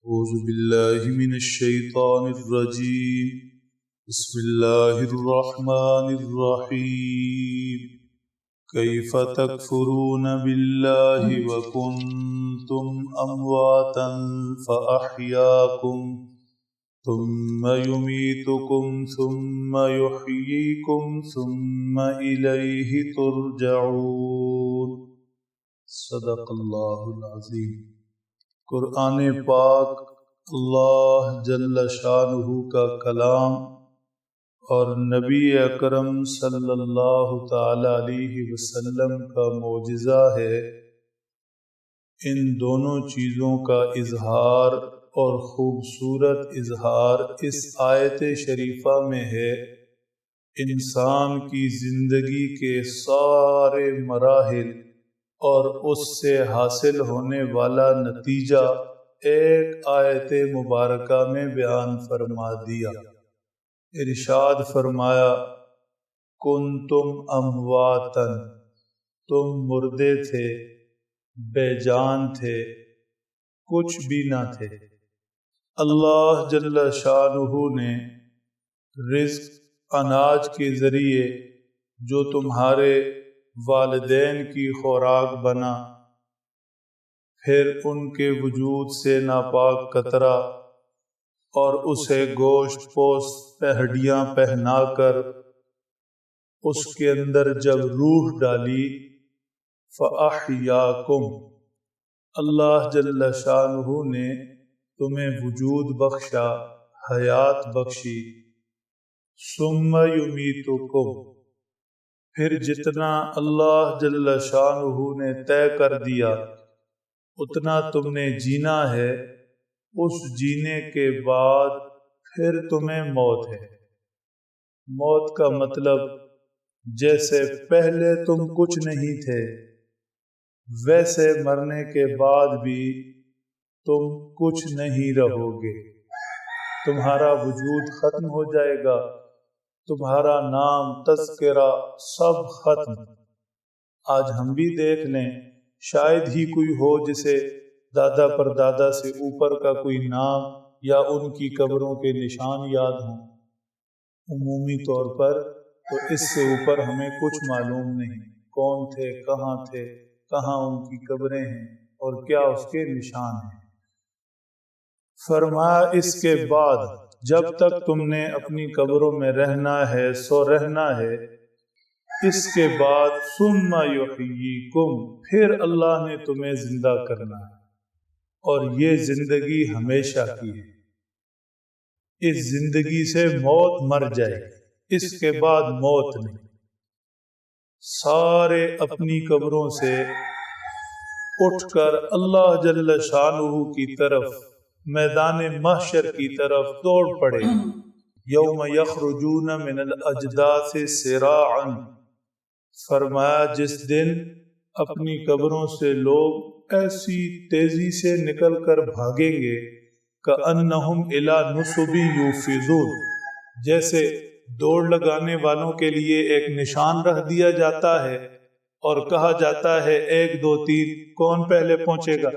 أعوذ بالله من الشيطان الرجيم. بسم الله الرحمن الرحيم. كيف تكفرون بالله وكنتم أمواتا فأحياكم ثم يميتكم ثم يحييكم ثم إليه ترجعون. صدق اللہ العظیم. قرآن پاک اللہ جل شانہ کا کلام اور نبی اکرم صلی اللہ تعالی علیہ وسلم کا معجزہ ہے. ان دونوں چیزوں کا اظہار اور خوبصورت اظہار اس آیت شریفہ میں ہے. انسان کی زندگی کے سارے مراحل اور اس سے حاصل ہونے والا نتیجہ ایک آیت مبارکہ میں بیان فرما دیا. ارشاد فرمایا کنتم امواتن، تم مردے تھے، بے جان تھے، کچھ بھی نہ تھے. اللہ جل شانہ نے رزق اناج کے ذریعے جو تمہارے والدین کی خوراک بنا، پھر ان کے وجود سے ناپاک قطرہ اور اسے گوشت پوست ہڈیاں پہنا کر اس کے اندر جب روح ڈالی، فَأَحْيَاكُمْ، اللہ جل شانہ نے تمہیں وجود بخشا، حیات بخشی. ثُمَّ يُمِيتُكُمْ، پھر جتنا اللہ جل شانہ نے طے کر دیا اتنا تم نے جینا ہے. اس جینے کے بعد پھر تمہیں موت ہے. موت کا مطلب جیسے پہلے تم کچھ نہیں تھے ویسے مرنے کے بعد بھی تم کچھ نہیں رہو گے. تمہارا وجود ختم ہو جائے گا، تمہارا نام، تذکرہ سب ختم. آج ہم بھی دیکھ لیں، شاید ہی کوئی ہو جسے دادا پر دادا سے اوپر کا کوئی نام یا ان کی قبروں کے نشان یاد ہوں. عمومی طور پر تو اس سے اوپر ہمیں کچھ معلوم نہیں، کون تھے، کہاں ان کی قبریں ہیں اور کیا اس کے نشان ہیں. فرمایا اس کے بعد جب تک تم نے اپنی قبروں میں رہنا ہے سو رہنا ہے. اس کے بعد ثم یحییکم، پھر اللہ نے تمہیں زندہ کرنا ہے، اور یہ زندگی ہمیشہ کی ہے. اس زندگی سے موت مر جائے، اس کے بعد موت نہیں. سارے اپنی قبروں سے اٹھ کر اللہ جل شانہ کی طرف، میدان محشر کی طرف دوڑ پڑے. یوم یخرجون من الاجداث سراعا، فرمایا جس دن اپنی قبروں سے لوگ ایسی تیزی سے نکل کر بھاگیں گے کأنہم الی نصب یوفضون، جیسے دوڑ لگانے والوں کے لیے ایک نشان رکھ دیا جاتا ہے اور کہا جاتا ہے 1 2 3 کون پہلے پہنچے گا،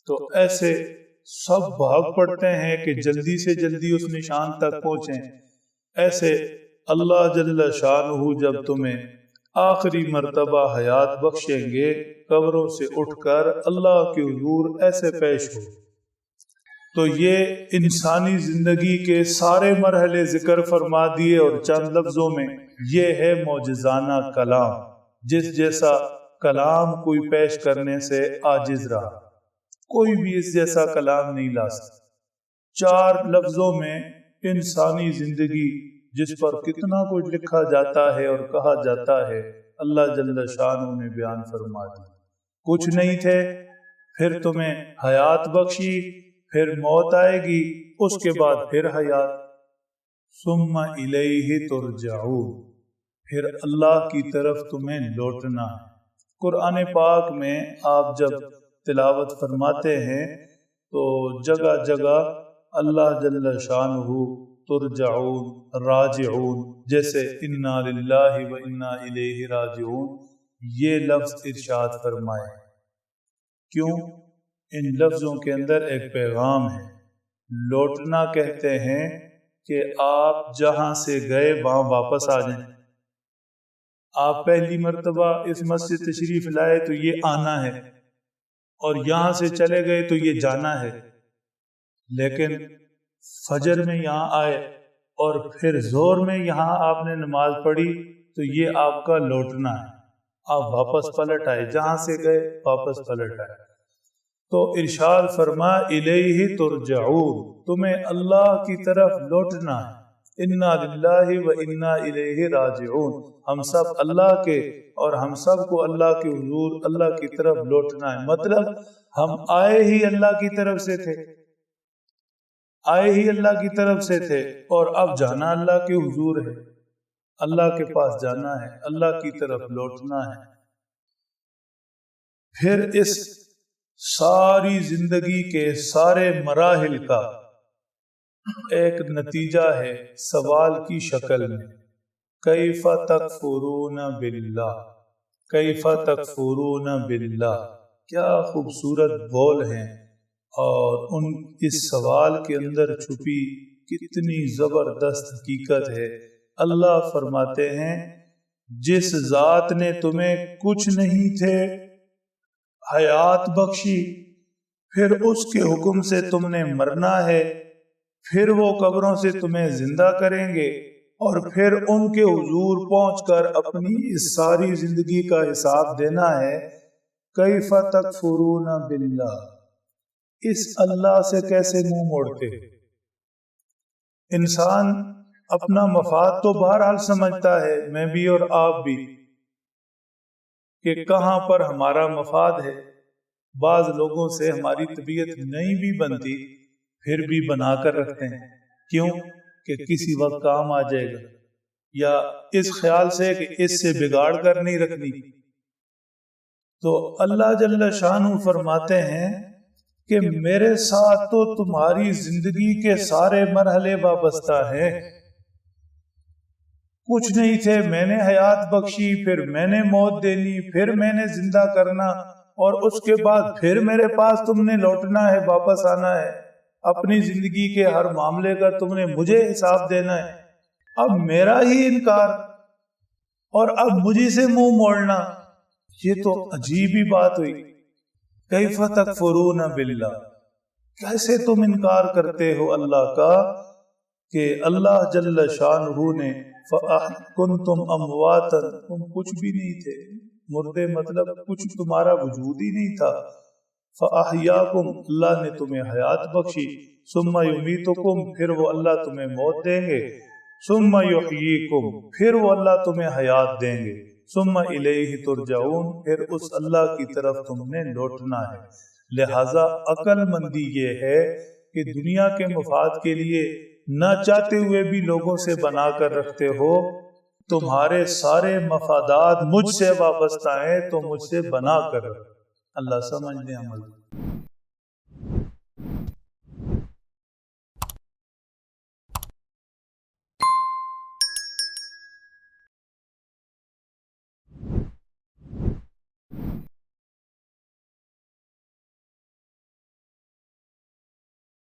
تو ایسے سب بھاگ پڑتے ہیں کہ جلدی سے جلدی اس نشان تک پہنچیں. ایسے اللہ جل شانہ جب تمہیں آخری مرتبہ حیات بخشیں گے قبروں سے اٹھ کر اللہ کے حضور ایسے پیش ہو. تو یہ انسانی زندگی کے سارے مرحلے ذکر فرما دیے اور چند لفظوں میں یہ ہے معجزانہ کلام، جس جیسا کلام کوئی پیش کرنے سے عاجز رہا. کوئی بھی اس جیسا کلام نہیں لا سکتا. 4 لفظوں میں انسانی زندگی جس پر کتنا کچھ لکھا جاتا ہے اور کہا جاتا ہے اللہ جل شانہ نے بیان فرما دی. کچھ نہیں تھے، پھر تمہیں حیات بخشی، پھر موت آئے گی، اس کے بعد پھر حیات. ثم الیہ ترجعون، پھر اللہ کی طرف تمہیں لوٹنا ہے. قرآن پاک میں آپ جب تلاوت فرماتے ہیں تو جگہ جگہ اللہ جل شانہ ترجعون، راجعون، جیسے انا للہ و انا الیہ راجعون یہ لفظ ارشاد فرمائے. کیوں؟ ان لفظوں کے اندر ایک پیغام ہے۔ لوٹنا کہتے ہیں کہ آپ جہاں سے گئے وہاں واپس آ جائیں۔ آپ پہلی مرتبہ اس مسجد تشریف لائے تو یہ آنا ہے، اور یہاں سے چلے گئے تو یہ جانا ہے، لیکن فجر میں یہاں آئے اور پھر زور میں یہاں آپ نے نماز پڑھی تو یہ آپ کا لوٹنا ہے۔ آپ واپس پلٹ آئے، جہاں سے گئے واپس پلٹ آئے۔ تو ارشاد فرما الیہ ترجعون، تمہیں اللہ کی طرف لوٹنا ہے۔ انا للہ و انا الیہ راجعون، ہم سب اللہ کے اور ہم سب کو اللہ کے حضور اللہ کی طرف لوٹنا ہے۔ مطلب ہم آئے ہی اللہ کی طرف سے تھے، آئے ہی اللہ کی طرف سے تھے، اور اب جانا اللہ کے حضور ہے، اللہ کے پاس جانا ہے، اللہ کی طرف لوٹنا ہے۔ پھر اس ساری زندگی کے سارے مراحل کا ایک نتیجہ ہے سوال کی شکل میں، کیف تکفرون باللہ، کیف تکفرون باللہ۔ کیا خوبصورت بول ہیں، اور اس سوال کے اندر چھپی کتنی زبردست حقیقت ہے۔ اللہ فرماتے ہیں جس ذات نے تمہیں کچھ نہیں تھے حیات بخشی، پھر اس کے حکم سے تم نے مرنا ہے، پھر وہ قبروں سے تمہیں زندہ کریں گے، اور پھر ان کے حضور پہنچ کر اپنی اس ساری زندگی کا حساب دینا ہے۔ کیف تکفرون باللہ، اس اللہ سے کیسے منہ موڑتے؟ انسان اپنا مفاد تو بہرحال سمجھتا ہے، میں بھی اور آپ بھی، کہ کہاں پر ہمارا مفاد ہے۔ بعض لوگوں سے ہماری طبیعت نہیں بھی بنتی، پھر بھی بنا کر رکھتے ہیں، کیوں کہ کسی وقت کام آ جائے گا، یا اس خیال سے کہ اس سے بگاڑ کر نہیں رکھنی۔ تو اللہ جل شانہ فرماتے ہیں کہ میرے ساتھ تو تمہاری زندگی کے سارے مرحلے وابستہ ہیں۔ کچھ نہیں تھے، میں نے حیات بخشی، پھر میں نے موت دینی، پھر میں نے زندہ کرنا، اور اس کے بعد پھر میرے پاس تم نے لوٹنا ہے، واپس آنا ہے۔ اپنی زندگی کے ہر معاملے کا تم نے مجھے حساب دینا ہے۔ اب میرا ہی انکار اور اب مجھے سے منہ موڑنا، یہ تو عجیب ہی بات ہوئی۔ کیف تکفرون باللہ، کیسے تم انکار کرتے ہو اللہ کا کہ اللہ جل شانہ نے کنتم امواتا، تم کچھ بھی نہیں تھے، مردے مطلب کچھ تمہارا وجود ہی نہیں تھا، فاحیاکم، اللہ نے تمہیں حیات بخشی، ثم یمیتکم، پھر وہ اللہ تمہیں موت دیں گے، ثم یحییکم، پھر وہ اللہ تمہیں حیات دیں گے، ثم الیہ ترجعون، پھر اس اللہ کی طرف تم نے لوٹنا ہے۔ لہذا عقل مندی یہ ہے کہ دنیا کے مفاد کے لیے نہ چاہتے ہوئے بھی لوگوں سے بنا کر رکھتے ہو۔ تمہارے سارے مفادات مجھ سے وابستہ ہیں تو مجھ سے بنا کر رکھو۔ اللہ سمجھ دے عمل۔